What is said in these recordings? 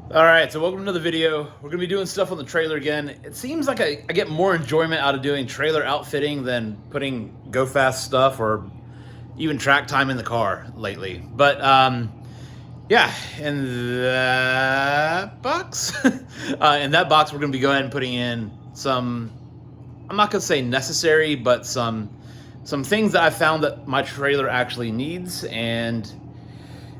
All right, so welcome to the video. We're gonna be doing stuff on the trailer again. It seems like I get more enjoyment out of doing trailer outfitting than putting go fast stuff or even track time in the car lately. But yeah, in that box, we're gonna be going ahead and putting in some, I'm not gonna say necessary, but some things that I found that my trailer actually needs, and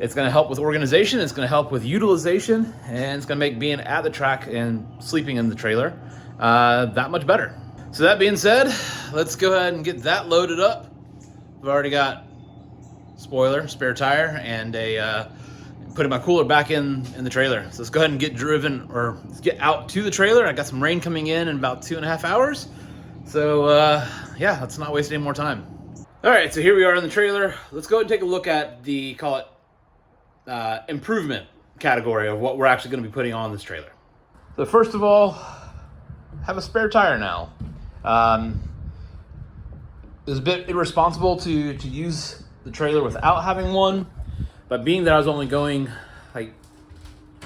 it's going to help with organization, it's going to help with utilization, and it's going to make being at the track and sleeping in the trailer that much better. So that being said, let's go ahead and get that loaded up. We've already got spoiler, spare tire, and putting my cooler back in the trailer. So let's go ahead and get driven, or let's get out to the trailer. I got some rain coming in about 2.5 hours. So yeah, let's not waste any more time. All right, so here we are in the trailer. Let's go ahead and take a look at the, call it, improvement category of what we're actually going to be putting on this trailer. So first of all, have a spare tire now. It was a bit irresponsible to use the trailer without having one, but being that I was only going like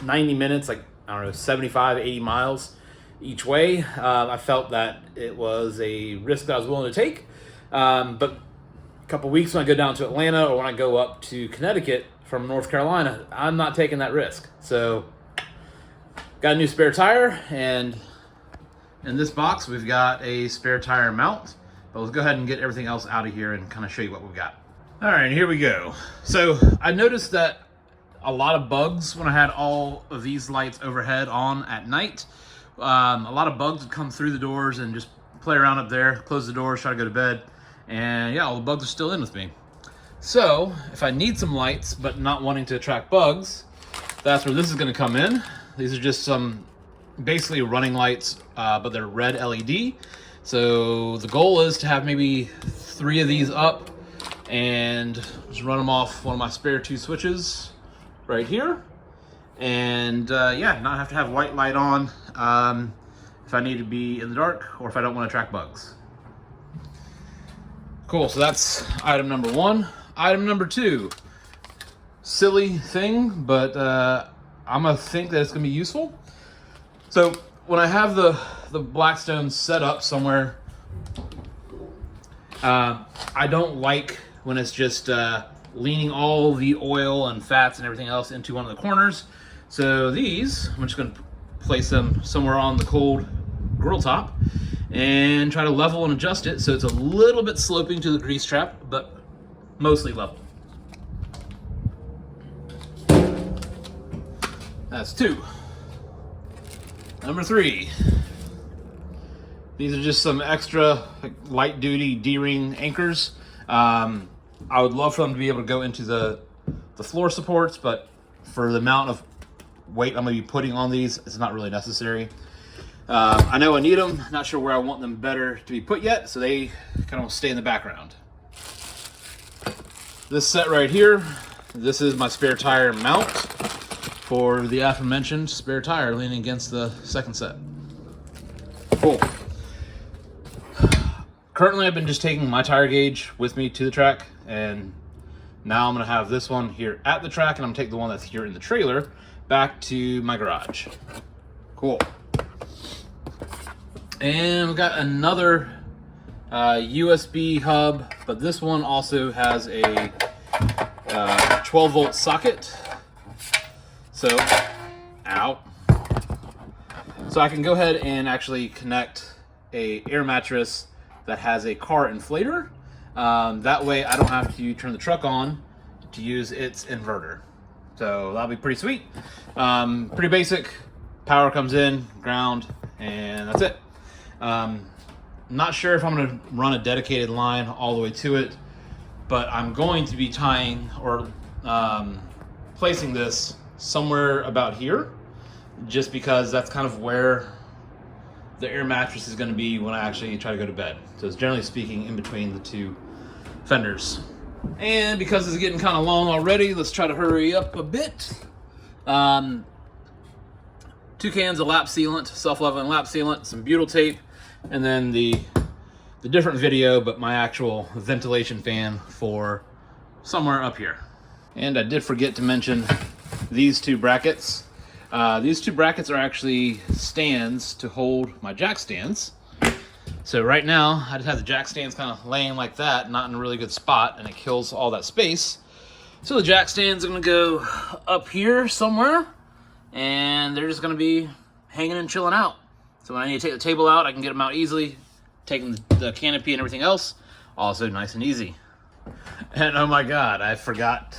90 minutes, like I don't know, 75, 80 miles each way, I felt that it was a risk that I was willing to take. But a couple weeks when I go down to Atlanta or when I go up to Connecticut from North Carolina, I'm not taking that risk. So got a new spare tire, and in this box we've got a spare tire mount, but let's go ahead and get everything else out of here and kind of show you what we've got. All right, here we go. So I noticed that a lot of bugs when I had all of these lights overhead on at night. A lot of bugs would come through the doors and just play around up there, close the doors, try to go to bed, and yeah, all the bugs are still in with me. So if I need some lights but not wanting to attract bugs, that's where this is going to come in. These are just some basically running lights, but they're red LED. So the goal is to have maybe 3 of these up and just run them off one of my spare 2 switches right here. And yeah, not have to have white light on if I need to be in the dark or if I don't want to attract bugs. Cool, so that's item number 1. Item number 2, silly thing, but I'm gonna think that it's gonna be useful. So when I have the Blackstone set up somewhere, I don't like when it's just leaning all the oil and fats and everything else into one of the corners. So these, I'm just gonna place them somewhere on the cold grill top and try to level and adjust it so it's a little bit sloping to the grease trap, but mostly level. That's 2. Number 3. These are just some extra light duty D-ring anchors. I would love for them to be able to go into the floor supports, but for the amount of weight I'm going to be putting on these, it's not really necessary. I know I need them, not sure where I want them better to be put yet, so they kind of stay in the background. This set right here, this is my spare tire mount for the aforementioned spare tire leaning against the second set. Cool. Currently I've been just taking my tire gauge with me to the track, and now I'm gonna have this one here at the track, and I'm gonna take the one that's here in the trailer back to my garage. Cool. And we've got another USB hub, but this one also has a 12 volt socket. So, ow. So I can go ahead and actually connect a air mattress that has a car inflator. That way I don't have to turn the truck on to use its inverter. So that'll be pretty sweet. Pretty basic. Power comes in, ground, and that's it. Not sure if I'm going to run a dedicated line all the way to it, but I'm going to be tying or placing this somewhere about here, just because that's kind of where the air mattress is going to be when I actually try to go to bed. So it's generally speaking in between the 2 fenders. And because it's getting kind of long already, let's try to hurry up a bit. 2 cans of lap sealant, self-leveling lap sealant, some butyl tape, and then the different video, but my actual ventilation fan for somewhere up here. And I did forget to mention these 2 brackets. These two brackets are actually stands to hold my jack stands. So right now, I just have the jack stands kind of laying like that, not in a really good spot, and it kills all that space. So the jack stands are gonna go up here somewhere, and they're just gonna be hanging and chilling out. So when I need to take the table out, I can get them out easily, taking the canopy and everything else, also nice and easy. And oh my God, I forgot,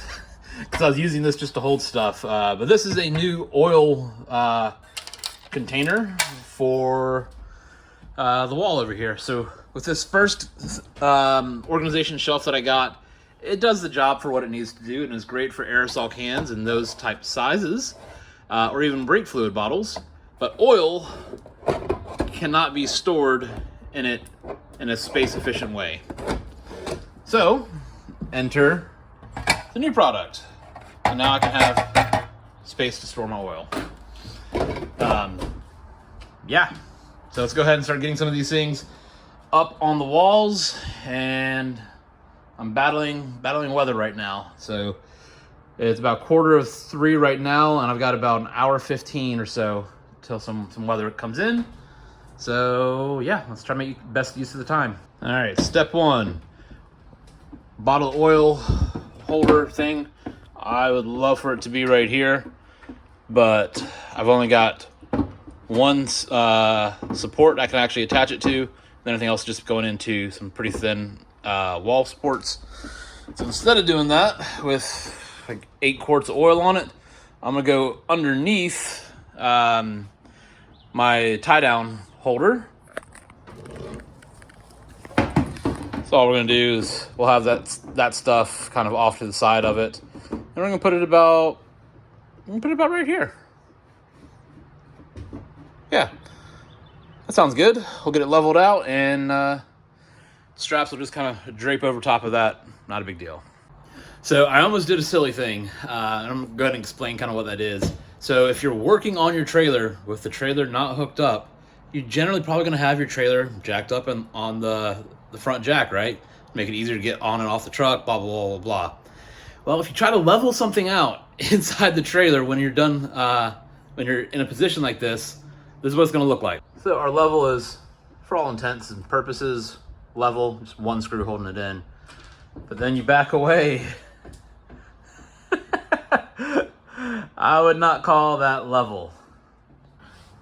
because I was using this just to hold stuff, but this is a new oil container for the wall over here. So with this first organization shelf that I got, it does the job for what it needs to do and is great for aerosol cans and those type sizes, or even brake fluid bottles. But oil cannot be stored in it in a space efficient way. So enter the new product. And now I can have space to store my oil. Yeah. So let's go ahead and start getting some of these things up on the walls, and I'm battling weather right now. So it's about 2:45 right now, and I've got about an hour 15 or so till some weather comes in. So yeah, let's try to make best use of the time. All right, step one, bottle of oil holder thing. I would love for it to be right here, but I've only got one support I can actually attach it to. Then everything else just going into some pretty thin wall supports. So instead of doing that with like 8 quarts of oil on it, I'm gonna go underneath my tie down holder. So all we're gonna do is we'll have that stuff kind of off to the side of it, and we're gonna put it about right here. Yeah, that sounds good. We'll get it leveled out, and straps will just kind of drape over top of that. Not a big deal. So I almost did a silly thing, and I'm going to go ahead and explain kind of what that is. So if you're working on your trailer with the trailer not hooked up, you're generally probably going to have your trailer jacked up on the front jack, right? Make it easier to get on and off the truck, blah, blah, blah, blah, blah. Well, if you try to level something out inside the trailer when you're done, when you're in a position like this is what it's going to look like. So our level is, for all intents and purposes, level, just one screw holding it in. But then you back away. I would not call that level.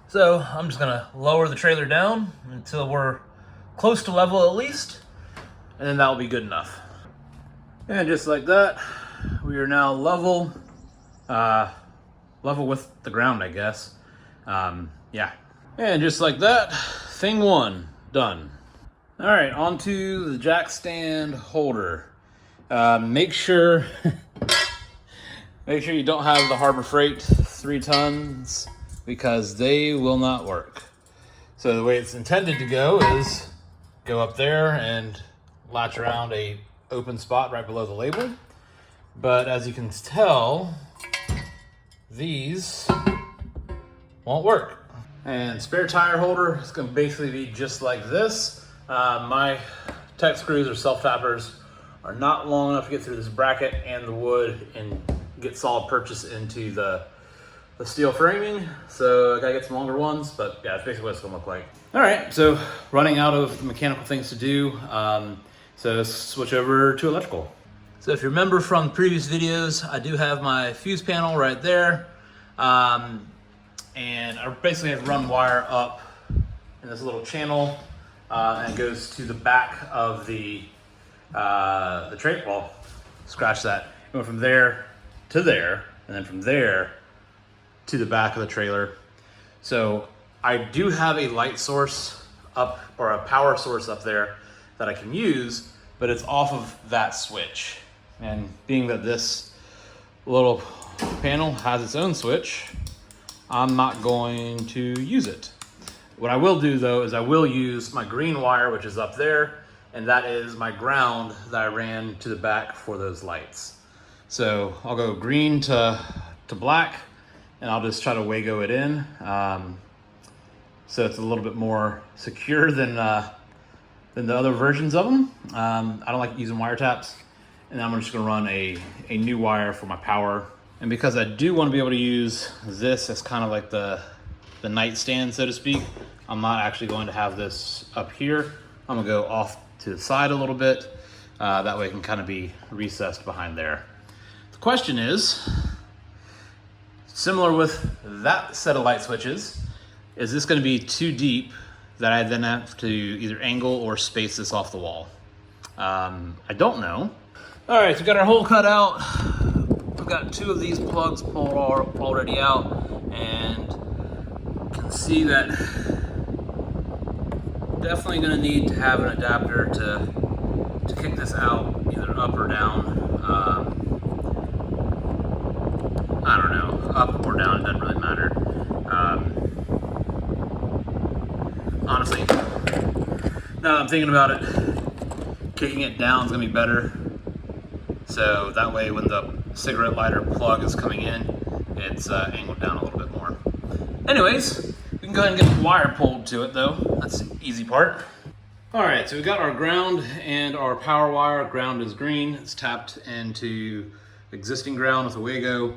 So I'm just gonna lower the trailer down until we're close to level at least, and then that'll be good enough. And just like that, we are now level with the ground, I guess. Yeah. And just like that, thing one, done. All right, onto the jack stand holder. Make sure you don't have the Harbor Freight 3 tons, because they will not work. So the way it's intended to go is go up there and latch around a open spot right below the label. But as you can tell, these won't work. And spare tire holder is going to basically be just like this. My tech screws or self-tappers are not long enough to get through this bracket and the wood and get solid purchase into the steel framing. So I gotta get some longer ones, but yeah, that's basically what it's gonna look like. All right, so running out of the mechanical things to do, so switch over to electrical. So if you remember from previous videos, I do have my fuse panel right there. And I basically have run wire up in this little channel, and it goes to the back of the tray. Well, scratch that. Going from there to there, and then from there to the back of the trailer. So I do have a light source up, or a power source up there that I can use, but it's off of that switch. And being that this little panel has its own switch, I'm not going to use it. What I will do though is I will use my green wire, which is up there, and that is my ground that I ran to the back for those lights. So I'll go green to black, and I'll just try to Wago it in. So it's a little bit more secure than the other versions of them. I don't like using wire taps, and I'm just gonna run a new wire for my power And because I do want to be able to use this as kind of like the nightstand, so to speak, I'm not actually going to have this up here. I'm gonna go off to the side a little bit. That way it can kind of be recessed behind there. The question is, similar with that set of light switches, is this gonna be too deep that I then have to either angle or space this off the wall? I don't know. All right, so we got our hole cut out. We've got 2 of these plugs pulled already out, and you can see that definitely gonna need to have an adapter to kick this out, either up or down. I don't know, up or down, it doesn't really matter. Honestly, now that I'm thinking about it, kicking it down is gonna be better. So that way when the cigarette lighter plug is coming in, it's angled down a little bit more. Anyways, we can go ahead and get the wire pulled to it though. That's the easy part. All right, so we got our ground and our power wire. Ground is green, it's tapped into existing ground with a Wago.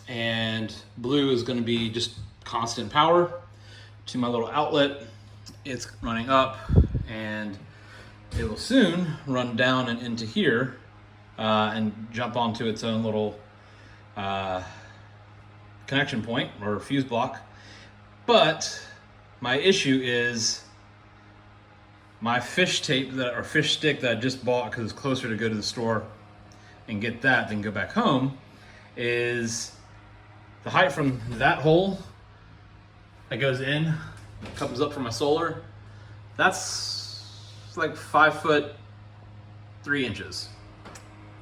And blue is gonna be just constant power to my little outlet. It's running up, and it will soon run down and into here and jump onto its own little connection point or fuse block. But my issue is my fish tape or fish stick that I just bought because it's closer to go to the store and get that than go back home, is the height from that hole that goes in, comes up from my solar. That's like 5'3"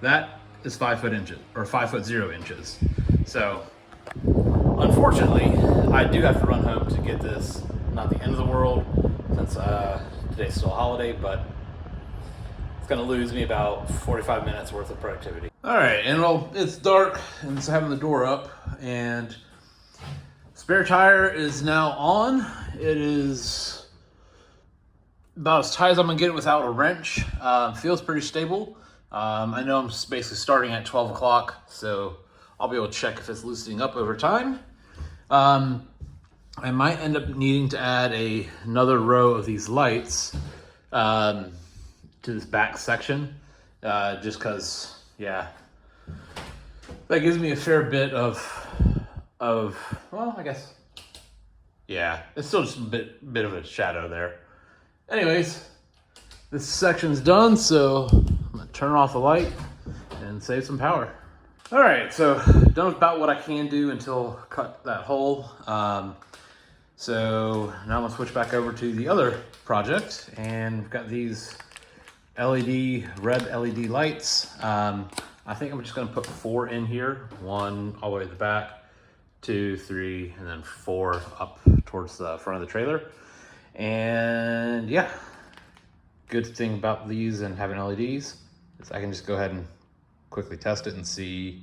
That is 5 inches or 5'0" inches. So unfortunately, I do have to run home to get this. Not the end of the world, since today's still a holiday, but it's gonna lose me about 45 minutes worth of productivity. All right, and well, it's dark and it's having the door up, and spare tire is now on. It is about as tight as I'm gonna get it without a wrench. Feels pretty stable. I know I'm basically starting at 12 o'clock, so I'll be able to check if it's loosening up over time. I might end up needing to add another row of these lights to this back section, just because, yeah, that gives me a fair bit of well, I guess, yeah, it's still just a bit of a shadow there. Anyways, this section's done, so I'm gonna turn off the light and save some power. All right, so done about what I can do until cut that hole. So now I'm gonna switch back over to the other project, and we've got these red LED lights. I think I'm just gonna put 4 in here, 1 all the way to the back, 2, 3, and then 4 up towards the front of the trailer. And yeah, good thing about these and having LEDs is I can just go ahead and quickly test it and see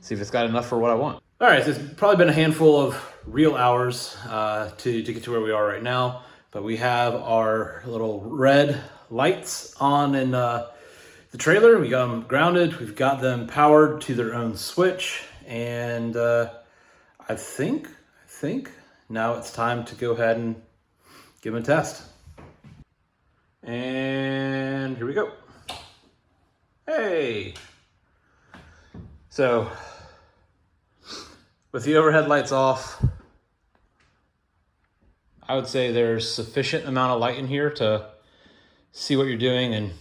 if it's got enough for what I want. All right, so it's probably been a handful of real hours to get to where we are right now, but we have our little red lights on in the trailer. We got them grounded, we've got them powered to their own switch, and I think now it's time to go ahead and give them a test. And here we go. Hey! So, with the overhead lights off, I would say there's sufficient amount of light in here to see what you're doing and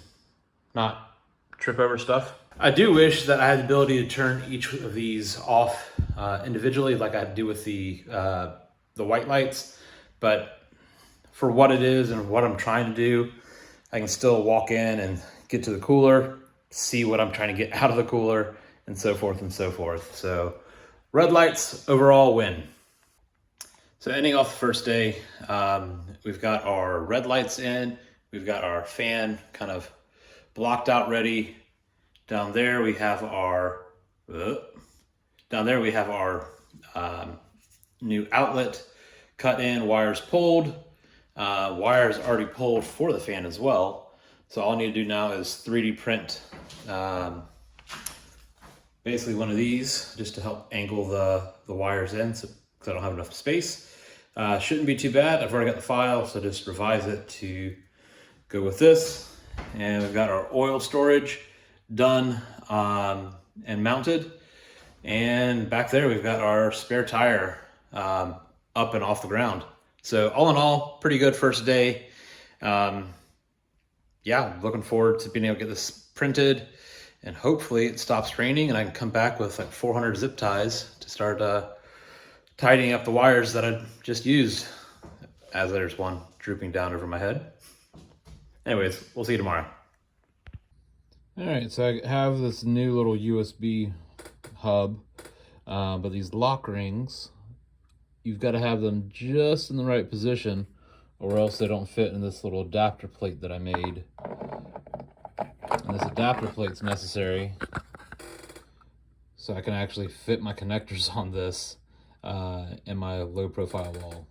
not trip over stuff. I do wish that I had the ability to turn each of these off individually like I do with the white lights, but for what it is and what I'm trying to do, I can still walk in and get to the cooler, see what I'm trying to get out of the cooler, and so forth and so forth. So red lights overall win. So ending off the first day, we've got our red lights in, we've got our fan kind of blocked out ready. Down there we have our new outlet cut in, wires pulled, wires already pulled for the fan as well. So all I need to do now is 3D print basically one of these just to help angle the wires in, so because I don't have enough space. Shouldn't be too bad. I've already got the file, so just revise it to go with this. And we've got our oil storage done and mounted. And back there, we've got our spare tire up and off the ground. So all in all, pretty good first day. Yeah, looking forward to being able to get this printed, and hopefully it stops raining and I can come back with like 400 zip ties to start tidying up the wires that I just used, as there's one drooping down over my head. Anyways, we'll see you tomorrow. All right, so I have this new little USB hub, but these lock rings, you've got to have them just in the right position or else they don't fit in this little adapter plate that I made. And this adapter plate's necessary so I can actually fit my connectors on this in my low profile wall.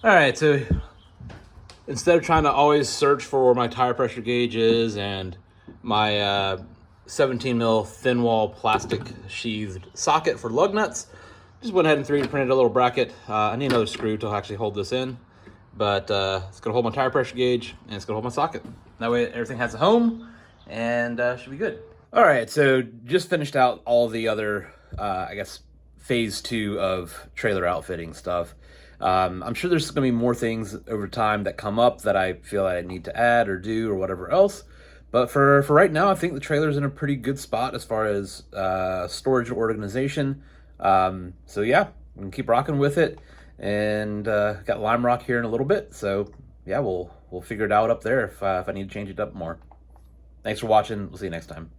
All right, so instead of trying to always search for where my tire pressure gauge is and my 17 mil thin wall plastic sheathed socket for lug nuts, just went ahead and 3D printed a little bracket. I need another screw to actually hold this in, but it's gonna hold my tire pressure gauge and it's gonna hold my socket. That way everything has a home and should be good. All right, so just finished out all the other, I guess, phase 2 of trailer outfitting stuff. I'm sure there's gonna be more things over time that come up that I feel I need to add or do or whatever else. But for right now, I think the trailer's in a pretty good spot as far as storage organization. So yeah, we can keep rocking with it. And got Lime Rock here in a little bit. So yeah, we'll figure it out up there if I need to change it up more. Thanks for watching. We'll see you next time.